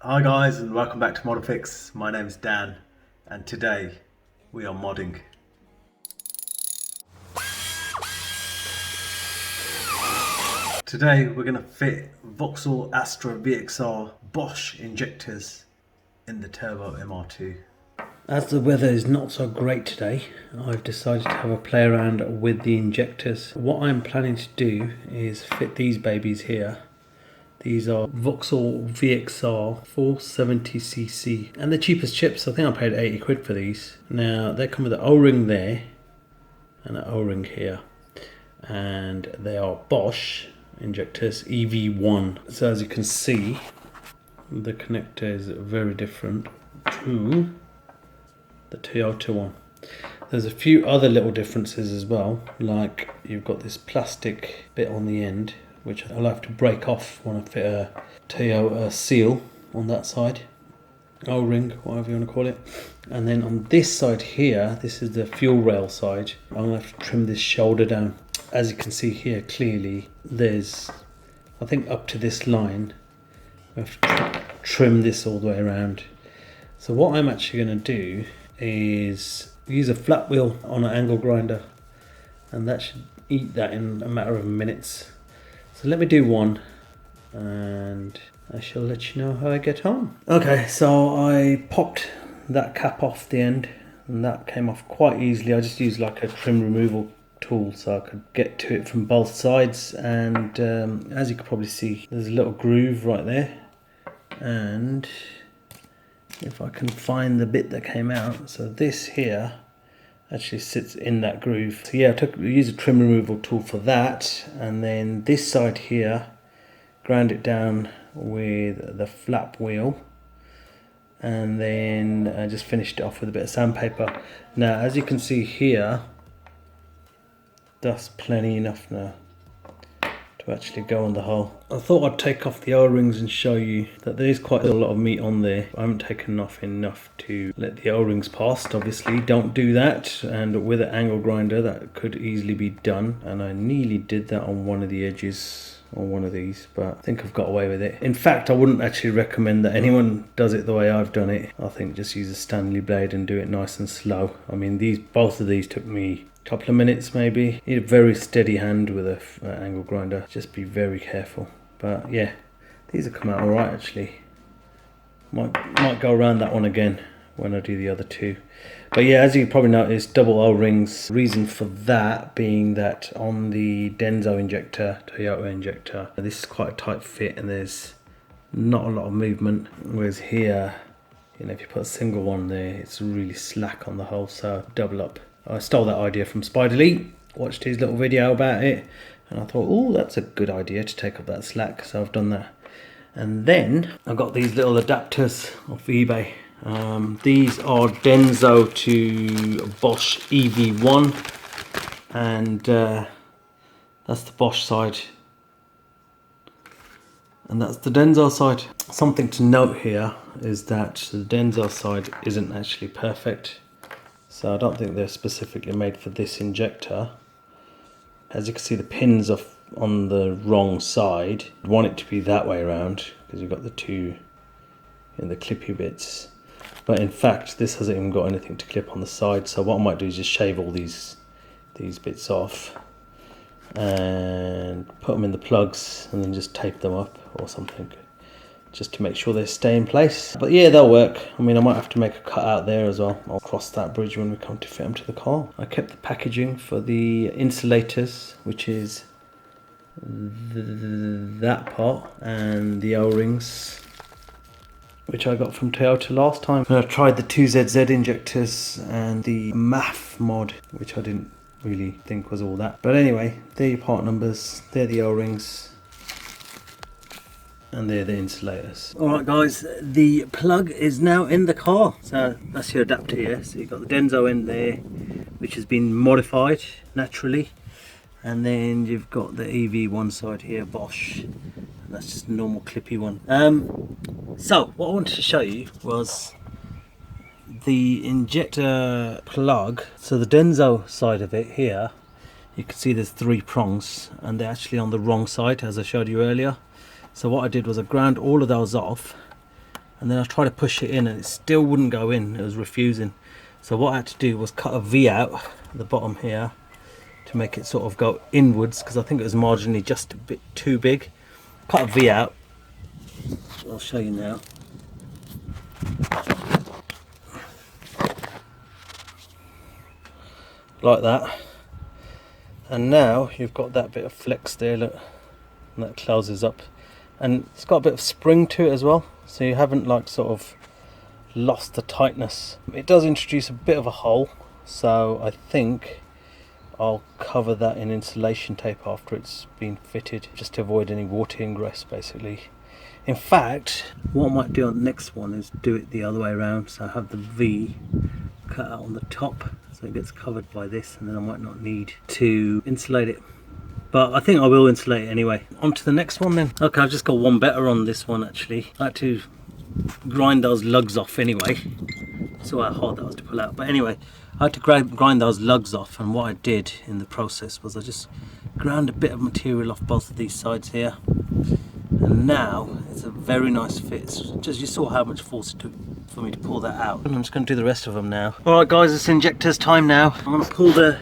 Hi guys and welcome back to ModFix. My name's Dan and today we are modding. Today we're going to fit Vauxhall VXR Bosch injectors in the turbo MR2. As the weather is not so great today, I've decided to have a play around with the injectors. What I'm planning to do is fit these babies here. These are Vauxhall VXR 470cc and the cheapest chips. I think I paid 80 quid for these. Now they come with an O-ring there and an O-ring here, and they are Bosch injectors EV1. So as you can see, the connector is very different to the Toyota one. There's a few other little differences as well, like you've got this plastic bit on the end which I'll have to break off when I fit a Toyota seal on that side, O-ring, whatever you want to call it. And then on this side here, this is the fuel rail side, I'm going to have to trim this shoulder down. As you can see here clearly, there's, I think up to this line, I have to trim this all the way around. So what I'm actually going to do is use a flat wheel on an angle grinder, and that should eat that in a matter of minutes. So let me do one and I shall let you know how I get on. Okay, so I popped that cap off the end and that came off quite easily. I just used like a trim removal tool so I could get to it from both sides, and as you can probably see, there's a little groove right there, and if I can find the bit that came out, so this here actually sits in that groove. So yeah, I used a trim removal tool for that, and then this side here, ground it down with the flap wheel, and then I just finished it off with a bit of sandpaper. Now as you can see here, that's plenty enough now to actually go on the hull. I thought I'd take off the O-rings and show you that there is quite a lot of meat on there. I haven't taken off enough to let the O-rings past, obviously. Don't do that, and with an angle grinder that could easily be done, and I nearly did that on one of the edges on one of these, but I think I've got away with it. In fact, I wouldn't actually recommend that anyone does it the way I've done it. I think just use a Stanley blade and do it nice and slow. I mean, both of these took me couple of minutes maybe. Need a very steady hand with a angle grinder, just be very careful. But yeah, these have come out alright actually. Might go around that one again when I do the other two. But yeah, as you probably noticed, double O-rings. Reason for that being that on the Denso injector, Toyota injector, this is quite a tight fit and there's not a lot of movement, whereas here, you know, if you put a single one there, it's really slack on the hull, so double up. I stole that idea from SpyderLee, watched his little video about it, and I thought, oh, that's a good idea to take up that slack, so I've done that. And then I got these little adapters off eBay. These are Denso to Bosch EV1, and that's the Bosch side, and that's the Denso side. Something to note here is that the Denso side isn't actually perfect. So I don't think they're specifically made for this injector. As you can see, the pins are on the wrong side. You want it to be that way around because you've got the two in the clippy bits. But in fact, this hasn't even got anything to clip on the side. So what I might do is just shave all these bits off and put them in the plugs and then just tape them up or something, just to make sure they stay in place. But yeah, they'll work. I mean, I might have to make a cut out there as well. I'll cross that bridge when we come to fit them to the car. I kept the packaging for the insulators, which is that part, and the O-rings, which I got from Toyota last time. And I tried the 2ZZ injectors and the MAF mod, which I didn't really think was all that. But anyway, they're your part numbers, they're the O-rings, and they're the insulators. Alright guys, the plug is now in the car. So that's your adapter here. So you've got the Denso end there, which has been modified naturally. And then you've got the EV1 side here, Bosch. And that's just a normal clippy one. So what I wanted to show you was the injector plug. So the Denso side of it here, you can see there's 3 prongs and they're actually on the wrong side, as I showed you earlier. So what I did was I ground all of those off and then I tried to push it in and it still wouldn't go in. It was refusing. So what I had to do was cut a V out at the bottom here to make it sort of go inwards, because I think it was marginally just a bit too big. Cut a V out. I'll show you now. Like that. And now you've got that bit of flex there, look, and that closes up. And it's got a bit of spring to it as well, so you haven't like sort of lost the tightness. It does introduce a bit of a hole, so I think I'll cover that in insulation tape after it's been fitted, just to avoid any water ingress basically. In fact, what I might do on the next one is do it the other way around, so I have the V cut out on the top so it gets covered by this, and then I might not need to insulate it, but I think I will insulate it anyway. On to the next one then. Okay, I've just got one better on this one actually. I had to grind those lugs off anyway. Saw how hard that was to pull out, but anyway, I had to grind those lugs off, and what I did in the process was I just ground a bit of material off both of these sides here, and now it's a very nice fit. It's just, you saw how much force it took for me to pull that out, and I'm just going to do the rest of them now. Alright guys, it's injectors time now. I'm going to pull the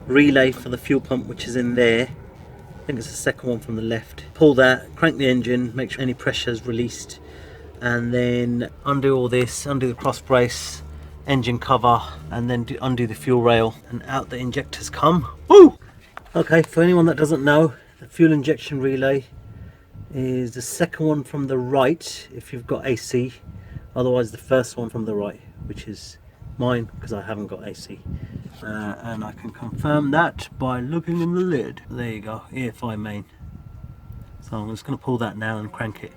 relay for the fuel pump, which is in there. I think it's the second one from the left. Pull that, crank the engine, make sure any pressure is released, and then undo all this, undo the cross brace, engine cover, and then undo the fuel rail, and out the injectors come. Woo! Okay, for anyone that doesn't know, the fuel injection relay is the second one from the right if you've got AC, otherwise the first one from the right, which is mine because I haven't got AC. And I can confirm that by looking in the lid. There you go, EFI main. So I'm just going to pull that now and crank it.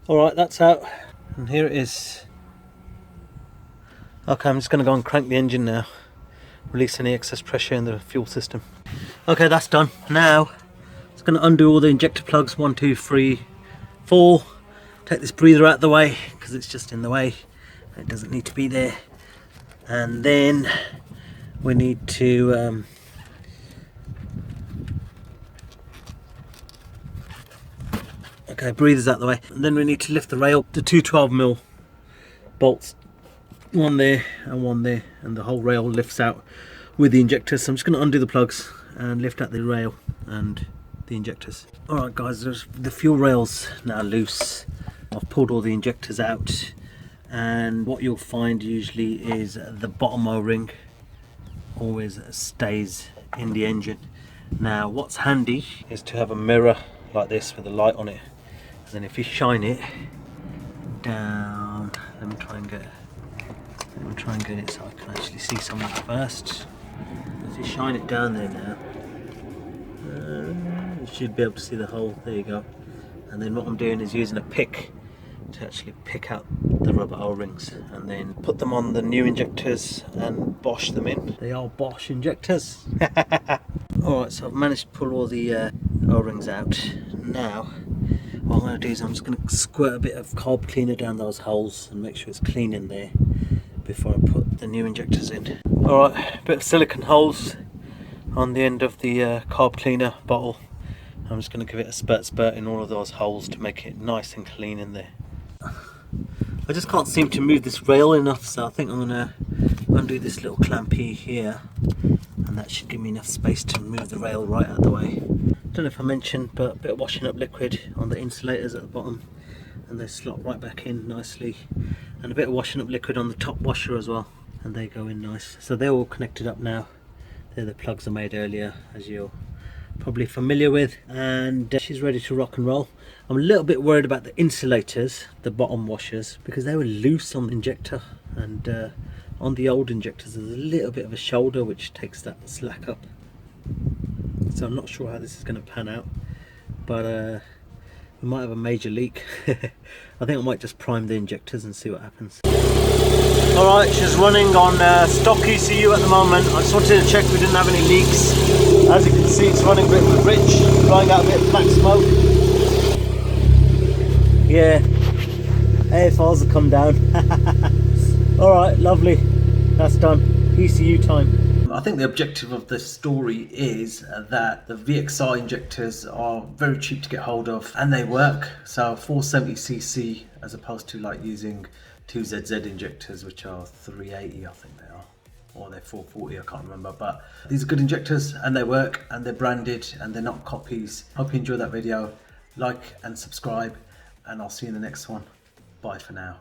Alright, that's out, and here it is. Okay, I'm just going to go and crank the engine now, release any excess pressure in the fuel system. Okay, that's done. Now it's going to undo all the injector plugs, 1, 2, 3, 4. Take this breather out of the way because it's just in the way, it doesn't need to be there. And then we need to okay, breathers out the way, and then we need to lift the rail. The two 12mm bolts, one there and one there, and the whole rail lifts out with the injectors. So I'm just going to undo the plugs and lift out the rail and the injectors. Alright guys, the fuel rail's now loose. I've pulled all the injectors out, and what you'll find usually is the bottom O-ring always stays in the engine. Now what's handy is to have a mirror like this with a light on it, and then if you shine it down, let me try and get it so I can actually see something first. If you shine it down there now, you should be able to see the hole. There you go. And then what I'm doing is using a pick to actually pick out the rubber O-rings and then put them on the new injectors and Bosch them in. They are Bosch injectors. Alright, so I've managed to pull all the O-rings out. Now what I'm going to do is I'm just going to squirt a bit of carb cleaner down those holes and make sure it's clean in there before I put the new injectors in. Alright, a bit of silicone holes on the end of the carb cleaner bottle. I'm just going to give it a spurt in all of those holes to make it nice and clean in there. I just can't seem to move this rail enough, so I think I'm going to undo this little clampy here, and that should give me enough space to move the rail right out of the way. Don't know if I mentioned, but a bit of washing up liquid on the insulators at the bottom, and they slot right back in nicely, and a bit of washing up liquid on the top washer as well, and they go in nice. So they're all connected up now. They're the plugs I made earlier, as you're probably familiar with, and she's ready to rock and roll. I'm a little bit worried about the insulators, the bottom washers, because they were loose on the injector, and on the old injectors there's a little bit of a shoulder which takes that slack up. So I'm not sure how this is going to pan out, but we might have a major leak. I think I might just prime the injectors and see what happens. Alright, she's running on stock ECU at the moment. I just wanted to check we didn't have any leaks. As you can see, it's running a bit rich, blowing out a bit of black smoke. Yeah, AFRs have come down. Alright, lovely. That's done. ECU time. I think the objective of this story is that the VXR injectors are very cheap to get hold of and they work. So 470cc as opposed to like using 2ZZ injectors, which are 380, I think they are, or they're 440, I can't remember. But these are good injectors and they work and they're branded and they're not copies. Hope you enjoyed that video. Like and subscribe, and I'll see you in the next one. Bye for now.